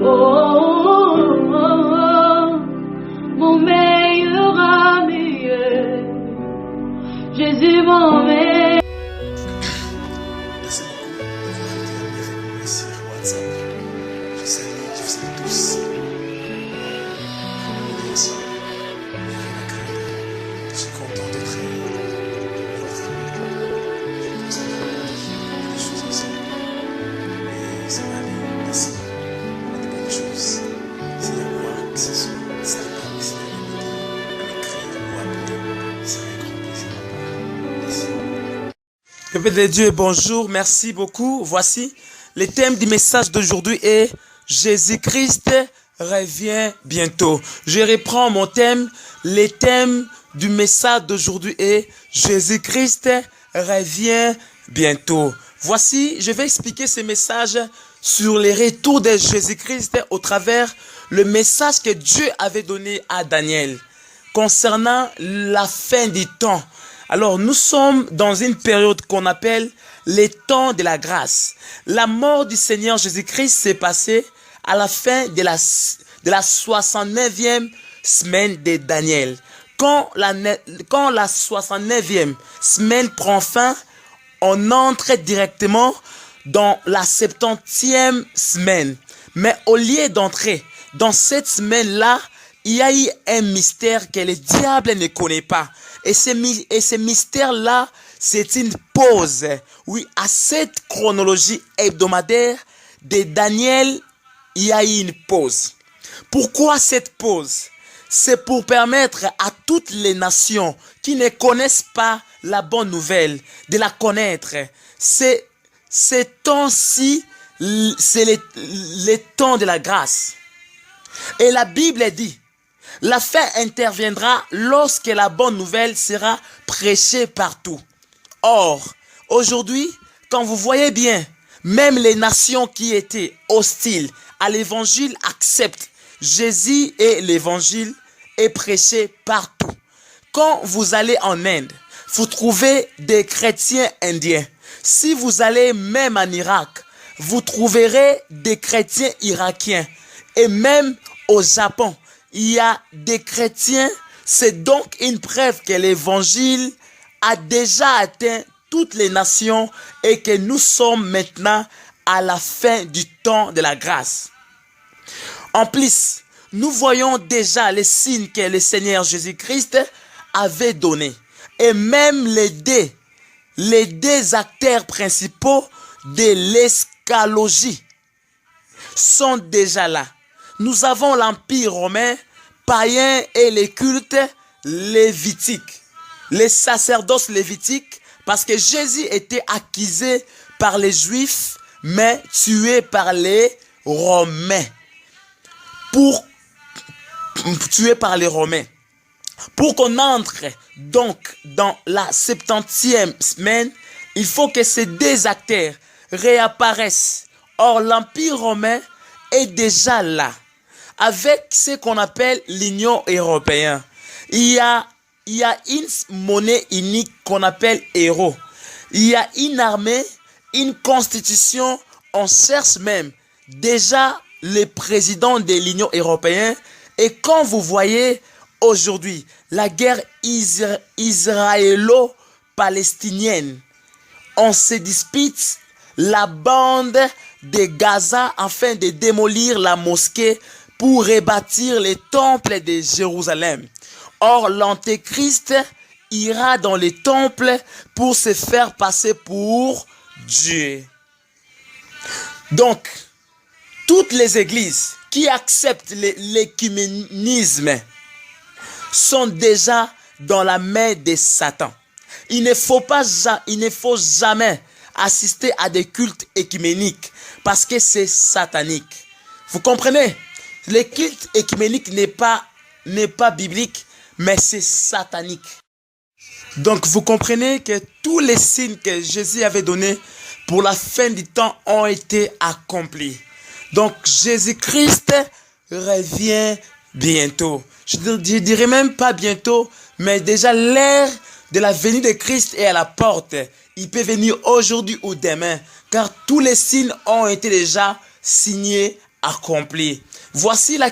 oh, mon meilleur ami, Jésus mon meilleur. Merci beaucoup d'avoir été ami avec moi sur WhatsApp. Je salue tous. Je suis content d'être votre ami. Nous allons vivre des choses ensemble. Et ça va aller. Merci. On a de bonnes choses. S'il y a quoi que ce soit, n'hésitez pas à m'écrire ou à appeler. C'est un grand plaisir. Merci. Peuple de Dieu, bonjour, merci beaucoup. Voici le thème du message d'aujourd'hui est Jésus-Christ revient bientôt. Je reprends mon thème. Le thème du message d'aujourd'hui est Jésus-Christ revient bientôt. Voici, je vais expliquer ce message sur les retours de Jésus-Christ au travers le message que Dieu avait donné à Daniel concernant la fin du temps. Alors, nous sommes dans une période qu'on appelle les temps de la grâce. La mort du Seigneur Jésus-Christ s'est passée à la fin de la 69e semaine de Daniel. Quand la 69e semaine prend fin, on entre directement dans la 70e semaine. Mais au lieu d'entrer dans cette semaine-là, il y a eu un mystère que le diable ne connaît pas. Et ce mystère-là, c'est une pause. Oui, à cette chronologie hebdomadaire de Daniel, il y a eu une pause. Pourquoi cette pause? C'est pour permettre à toutes les nations qui ne connaissent pas la bonne nouvelle de la connaître. C'est ces temps-ci, c'est les temps de la grâce. Et la Bible dit, la fin interviendra lorsque la bonne nouvelle sera prêchée partout. Or, aujourd'hui, quand vous voyez bien, même les nations qui étaient hostiles à l'évangile acceptent Jésus et l'évangile est prêché partout. Quand vous allez en Inde, vous trouvez des chrétiens indiens. Si vous allez même en Irak, vous trouverez des chrétiens irakiens. Et même au Japon, il y a des chrétiens. C'est donc une preuve que l'évangile a déjà atteint toutes les nations et que nous sommes maintenant à la fin du temps de la grâce. En plus, nous voyons déjà les signes que le Seigneur Jésus-Christ avait donnés. Et même les deux acteurs principaux de l'eschatologie sont déjà là. Nous avons l'Empire romain, païen et les cultes lévitiques. Les sacerdoces lévitiques, parce que Jésus était accusé par les Juifs, mais tué par les Romains. Pour qu'on entre donc dans la 70e semaine, il faut que ces deux acteurs réapparaissent. Or, l'Empire romain est déjà là, avec ce qu'on appelle l'Union européenne. Il y a une monnaie unique qu'on appelle euro. Il y a une armée, une constitution. On cherche même déjà le président de l'Union européenne. Et quand vous voyez aujourd'hui la guerre israélo-palestinienne, on se dispute la bande de Gaza afin de démolir la mosquée pour rebâtir les temples de Jérusalem. Or, l'Antéchrist ira dans les temples pour se faire passer pour Dieu. Donc, toutes les églises qui acceptent l'écuménisme sont déjà dans la main de Satan. Il ne faut jamais assister à des cultes écuméniques parce que c'est satanique. Vous comprenez? Le culte écuménique n'est pas biblique, mais c'est satanique. Donc vous comprenez que tous les signes que Jésus avait donnés pour la fin du temps ont été accomplis. Donc Jésus-Christ revient bientôt. Je dirais même pas bientôt, mais déjà l'heure de la venue de Christ est à la porte. Il peut venir aujourd'hui ou demain, car tous les signes ont été déjà signés, accompli. Voici la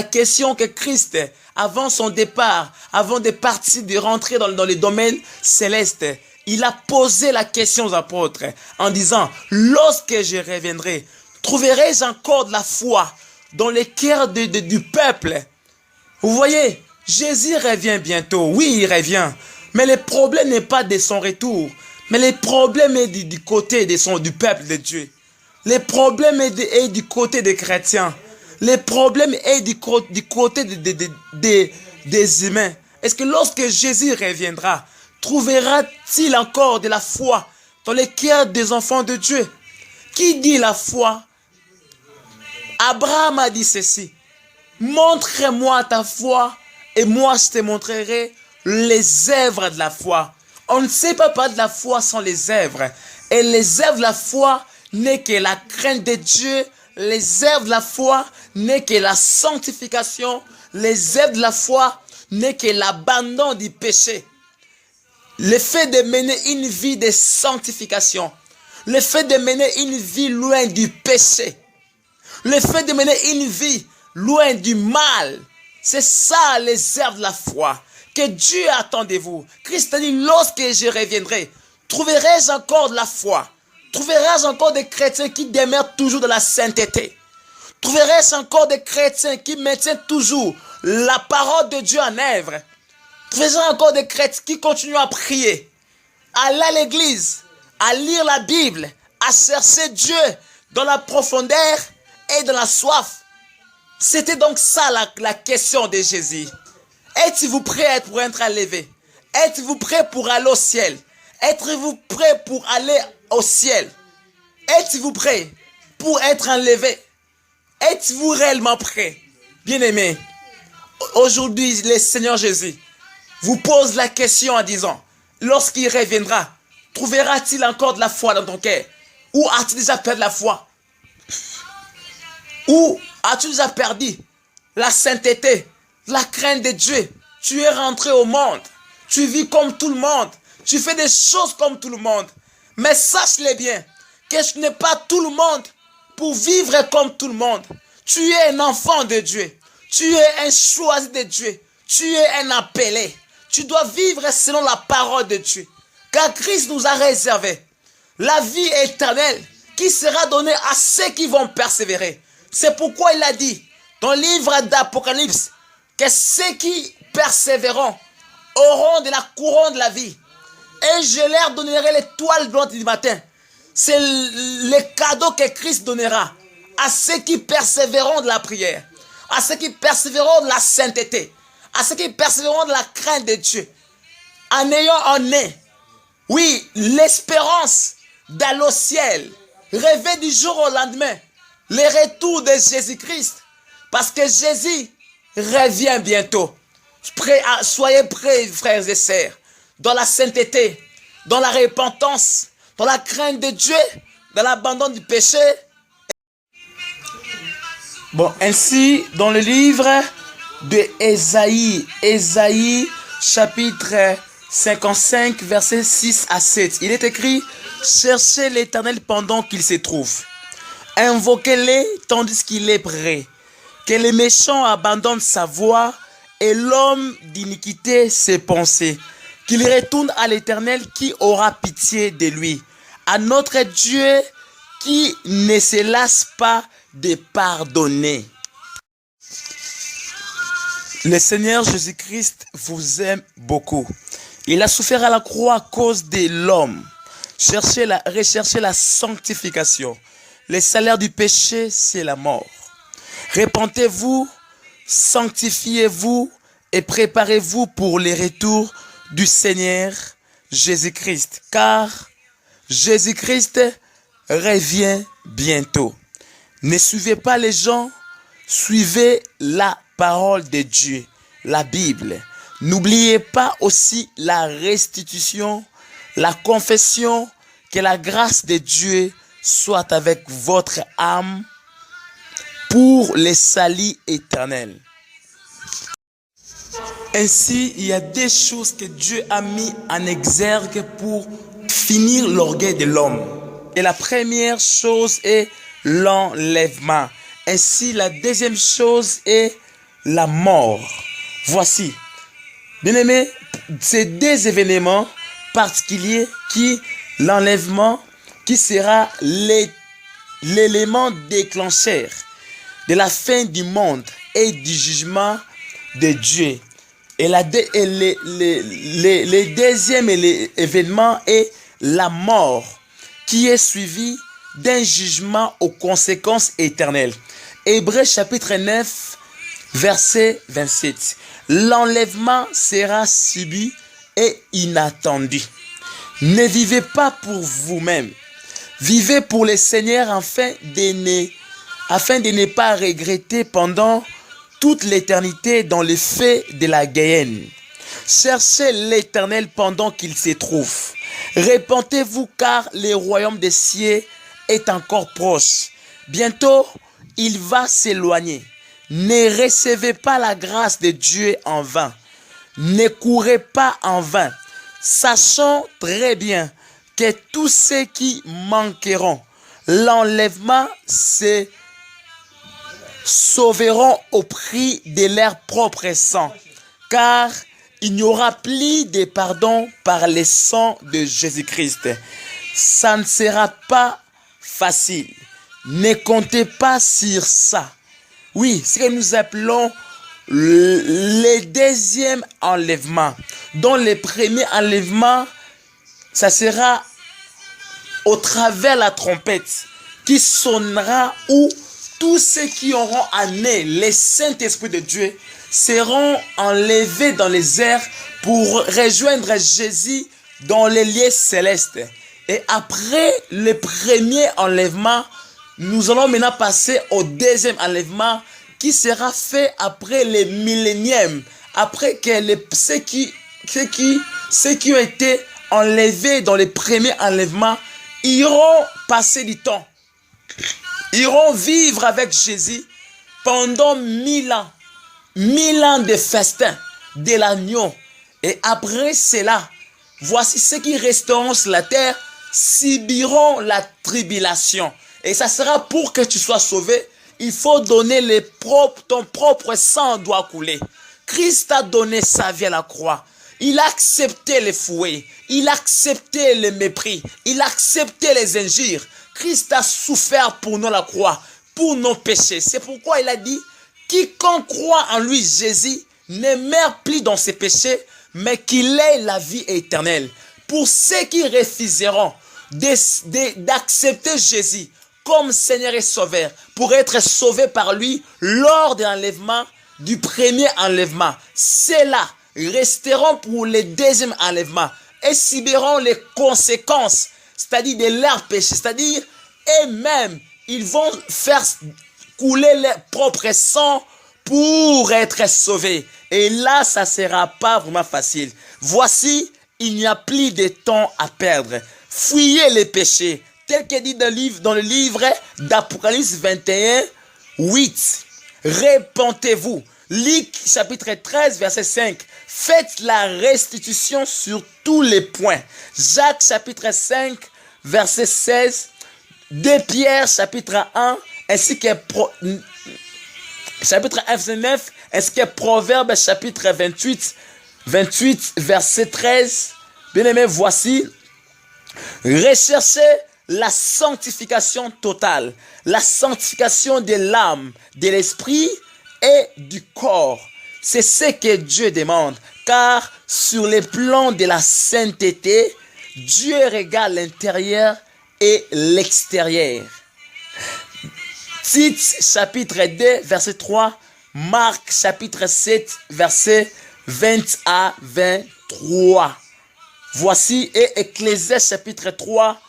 question que Christ, avant son départ, avant de partir, de rentrer dans les domaines célestes, il a posé la question aux apôtres en disant, lorsque je reviendrai, trouverai-je encore de la foi dans les cœurs du peuple? Vous voyez, Jésus revient bientôt. Oui, il revient. Mais le problème n'est pas de son retour. Mais le problème est du côté du peuple de Dieu. Le problème est du côté des chrétiens. Le problème est du côté des humains. Est-ce que lorsque Jésus reviendra, trouvera-t-il encore de la foi dans les cœurs des enfants de Dieu? Qui dit la foi? Abraham a dit ceci. Montre-moi ta foi et moi je te montrerai les œuvres de la foi. On ne sait pas parler de la foi sans les œuvres. Et les œuvres de la foi n'est que la crainte de Dieu. Les œuvres de la foi n'est que la sanctification. Les œuvres de la foi n'est que l'abandon du péché. Le fait de mener une vie de sanctification. Le fait de mener une vie loin du péché. Le fait de mener une vie loin du mal. C'est ça les œuvres de la foi. Que Dieu attend de vous. Christ a dit, lorsque je reviendrai, trouverai-je encore de la foi? Trouverai-je encore des chrétiens qui demeurent toujours dans la sainteté? Trouverai-je encore des chrétiens qui maintiennent toujours la parole de Dieu en œuvre? Trouverai-je encore des chrétiens qui continuent à prier, à aller à l'église, à lire la Bible, à chercher Dieu dans la profondeur et dans la soif? C'était donc ça la question de Jésus. Êtes-vous prêt pour être enlevé? Êtes-vous prêt pour aller au ciel? Êtes-vous prêt pour aller au ciel? Êtes-vous prêt pour être enlevé? Êtes-vous réellement prêt? Bien-aimé, aujourd'hui, le Seigneur Jésus vous pose la question en disant, lorsqu'il reviendra, trouvera-t-il encore de la foi dans ton cœur? Ou as-tu déjà perdu la foi? Ou as-tu déjà perdu la sainteté, la crainte de Dieu? Tu es rentré au monde. Tu vis comme tout le monde. Tu fais des choses comme tout le monde. Mais sache-le bien, que ce n'est pas tout le monde pour vivre comme tout le monde. Tu es un enfant de Dieu. Tu es un choisi de Dieu. Tu es un appelé. Tu dois vivre selon la parole de Dieu. Car Christ nous a réservé la vie éternelle qui sera donnée à ceux qui vont persévérer. C'est pourquoi il a dit dans le livre d'Apocalypse que ceux qui persévéreront auront de la couronne de la vie. Et je leur donnerai l'étoile blanche du matin. C'est le cadeau que Christ donnera à ceux qui persévéreront de la prière, à ceux qui persévéreront de la sainteté, à ceux qui persévéreront de la crainte de Dieu. En ayant en eux, oui, l'espérance d'aller au ciel, rêver du jour au lendemain, le retour de Jésus-Christ, parce que Jésus revient bientôt. Soyez prêts, frères et sœurs, dans la sainteté, dans la repentance, dans la crainte de Dieu, dans l'abandon du péché. Bon, ainsi, dans le livre de Ésaïe, chapitre 55, versets 6 à 7, il est écrit, « Cherchez l'Éternel pendant qu'il se trouve. Invoquez-le tandis qu'il est prêt. Que les méchants abandonnent sa voie et l'homme d'iniquité ses pensées. Qu'il retourne à l'Éternel qui aura pitié de lui. À notre Dieu qui ne se lasse pas de pardonner. » Le Seigneur Jésus-Christ vous aime beaucoup. Il a souffert à la croix à cause de l'homme. Recherchez la sanctification. Le salaire du péché, c'est la mort. Repentez-vous, sanctifiez-vous et préparez-vous pour le retour du Seigneur Jésus-Christ. Car Jésus-Christ revient bientôt. Ne suivez pas les gens, suivez la parole de Dieu, la Bible. N'oubliez pas aussi la restitution, la confession, que la grâce de Dieu soit avec votre âme pour le salut éternel. Ainsi, il y a des choses que Dieu a mis en exergue pour finir l'orgueil de l'homme. Et la première chose est l'enlèvement. Ainsi, la deuxième chose est la mort. Voici, bien-aimés, ces deux événements particuliers l'enlèvement qui sera l'élément déclencheur de la fin du monde et du jugement de Dieu. Et le deuxième événement est la mort qui est suivi d'un jugement aux conséquences éternelles. Hébreux chapitre 9, verset 27. L'enlèvement sera subi et inattendu. Ne vivez pas pour vous-même. Vivez pour le Seigneur afin de ne pas regretter pendant toute l'éternité dans les faits de la Guéhenne. Cherchez l'Éternel pendant qu'il se trouve. Repentez-vous car le royaume des cieux est encore proche. Bientôt, il va s'éloigner. Ne recevez pas la grâce de Dieu en vain. Ne courez pas en vain. Sachant très bien que tous ceux qui manqueront l'enlèvement se sauveront au prix de leur propre sang, car il n'y aura plus de pardon par le sang de Jésus-Christ. Ça ne sera pas facile. Ne comptez pas sur ça. Oui, ce que nous appelons le deuxième enlèvement. Dans le premier enlèvement, ça sera au travers la trompette qui sonnera, où tous ceux qui auront amené le Saint-Esprit de Dieu seront enlevés dans les airs pour rejoindre Jésus dans les lieux célestes. Et après le premier enlèvement, nous allons maintenant passer au deuxième enlèvement qui sera fait après le millénium, après que ceux qui ont été enlevés dans le premier enlèvement iront passer du temps, iront vivre avec Jésus pendant 1000 ans, 1000 ans de festin de l'agneau. Et après cela, voici ceux qui resteront sur la terre subiront la tribulation. Et ça sera pour que tu sois sauvé. Il faut donner ton propre sang doit couler. Christ a donné sa vie à la croix. Il a accepté les fouets. Il a accepté le mépris. Il a accepté les injures. Christ a souffert pour nous à la croix, pour nos péchés. C'est pourquoi il a dit, quiconque croit en lui, Jésus, ne meurt plus dans ses péchés, mais qu'il ait la vie éternelle. Pour ceux qui refuseront d'accepter Jésus comme Seigneur et Sauveur, pour être sauvés par lui lors de l'enlèvement du premier enlèvement, ceux-là resteront pour le deuxième enlèvement et subiront les conséquences, c'est-à-dire de leur péché, c'est-à-dire eux-mêmes, ils vont faire couler leur propre sang pour être sauvés. Et là, ça ne sera pas vraiment facile. Voici, il n'y a plus de temps à perdre. Fuyez les péchés, tel que dit dans le livre d'Apocalypse 21, 8. Repentez-vous. Luc chapitre 13, verset 5. Faites la restitution sur tous les points. Jacques chapitre 5, verset 16. 2 Pierre chapitre 1, ainsi que chapitre 1, verset 9, ainsi que Proverbe chapitre 28, verset 13. Bien-aimés, voici. Recherchez la sanctification totale, la sanctification de l'âme, de l'esprit et du corps. C'est ce que Dieu demande, car sur le plan de la sainteté, Dieu regarde l'intérieur et l'extérieur. Tite chapitre 2, verset 3, Marc chapitre 7, verset 20 à 23. Voici, et Ecclésiaste chapitre 3,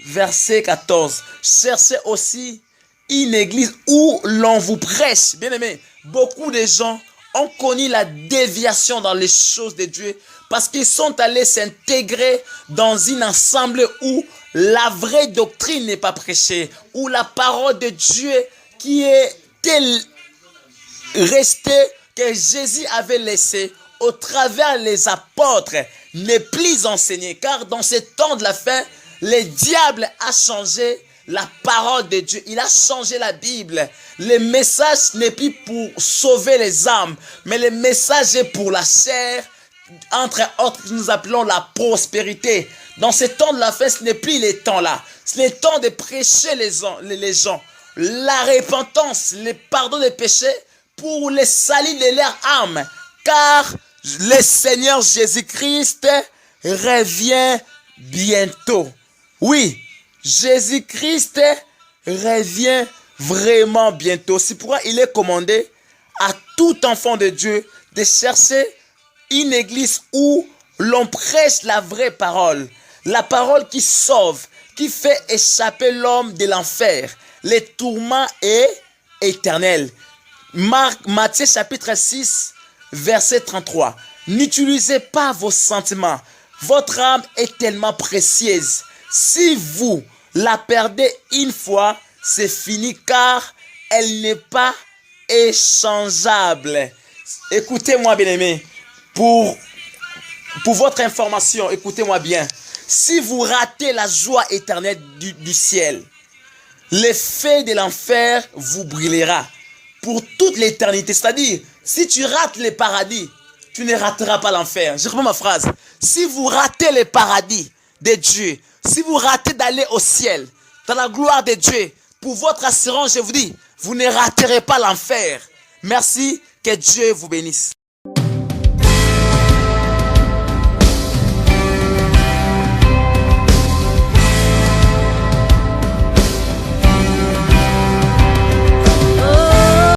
verset 14. Cherchez aussi une église où l'on vous prêche. Bien aimé, beaucoup de gens ont connu la déviation dans les choses de Dieu parce qu'ils sont allés s'intégrer dans un ensemble où la vraie doctrine n'est pas prêchée, où la parole de Dieu qui est restée, que Jésus avait laissée au travers les apôtres, n'est plus enseignée. Car dans ce temps de la fin, le diable a changé la parole de Dieu. Il a changé la Bible. Le message n'est plus pour sauver les âmes, mais le message est pour la chair, entre autres que nous appelons la prospérité. Dans ce temps de la fin, ce n'est plus les temps là. C'est le temps de prêcher les gens. La repentance, le pardon des péchés pour le salut de leur âme. Car le Seigneur Jésus-Christ revient bientôt. Oui, Jésus-Christ revient vraiment bientôt. C'est pourquoi il est commandé à tout enfant de Dieu de chercher une église où l'on prêche la vraie parole. La parole qui sauve, qui fait échapper l'homme de l'enfer. Les tourments est éternel. Matthieu chapitre 6, verset 33. N'utilisez pas vos sentiments. Votre âme est tellement précieuse. Si vous la perdez une fois, c'est fini car elle n'est pas échangeable. Écoutez-moi bien aimé. Pour votre information, écoutez-moi bien. Si vous ratez la joie éternelle du ciel, l'effet de l'enfer vous brûlera pour toute l'éternité. C'est-à-dire, si tu rates le paradis, tu ne rateras pas l'enfer. Je reprends ma phrase. Si vous ratez le paradis de Dieu, si vous ratez d'aller au ciel, dans la gloire de Dieu, pour votre assurance, je vous dis, vous ne raterez pas l'enfer. Merci, que Dieu vous bénisse.